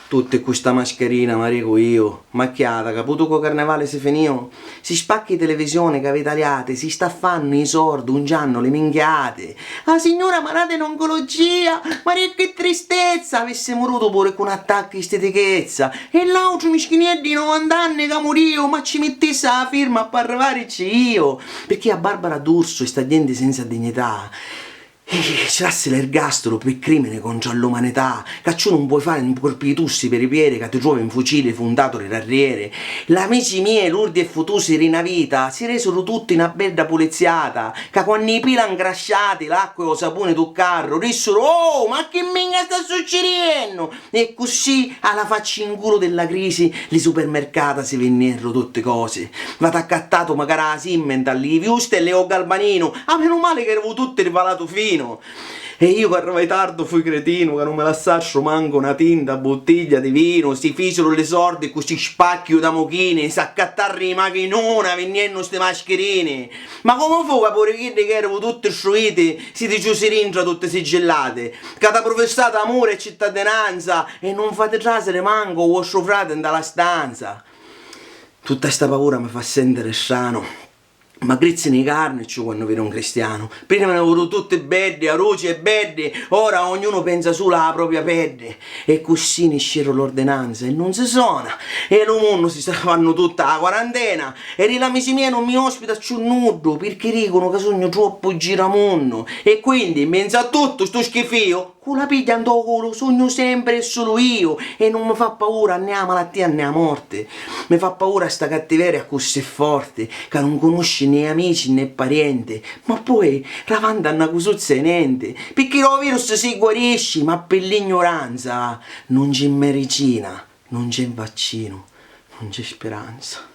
Tutte questa mascherina, marico io, macchiata, caputo che carnevale si finio, si spacchi televisione che avete tagliate, si sta fanno i sordi, un gianno le minchiate. La signora malata in oncologia, ma che tristezza, avesse moruto pure con attacchi stetichezza, e l'altro mischinietto di 90 anni che morivo, ma ci mettesse la firma per arrivarci io, perché a Barbara D'Urso e sta gente senza dignità. Ci lassi l'ergastolo per crimine contro l'umanità, che tu non puoi fare un colpi di tussi per i piedi che ti trovi un fucile fondato le carriere. Gli amici miei, Lourdes e Futusi Rina Vita, si resero tutti una bella puliziata, che quando i pila ingrasciati, l'acqua e lo sapone del carro, dissero «Oh, ma che minchia sta succedendo?» E così, alla faccia in culo della crisi, i supermercati si vennero tutte cose. Vado accattato magari a Simmental, i Viuste e Leo Galbanino, meno male che ero tutto rivalato fino. E io che arrivai tardo fui cretino, che non me la saccio manco una tinta, bottiglia di vino, si fecero le sordi con questi spacchi da mochine, si accattarri in macchinona, venendo ste mascherine. Ma come fu che pure che erano tutte istruite, si dice rintra tutte sigillate, che da professate amore e cittadinanza, e non fate trasere manco vostro frate dalla stanza. Tutta sta paura mi fa sentire strano. Ma grizzi nei carnici quando vedo un cristiano. Prima ne avevo tutte belle, aroci e belle, ora ognuno pensa solo alla propria pelle. E così ne usciro l'ordinanza e non si suona. E lo mondo si fanno tutta la quarantena. E l'amici miei non mi ospita più nudo perché dicono che sogno troppo giramondo. E quindi, in mezzo a tutto sto schifio, con la piglia andò culo, sogno sempre e solo io. E non mi fa paura né la malattia né la morte. Mi fa paura sta cattiveria così forte che non conosce né amici né parenti, ma poi la vanno cosuzza e niente, perché il virus si guarisce, ma per l'ignoranza non c'è medicina, non c'è vaccino, non c'è speranza.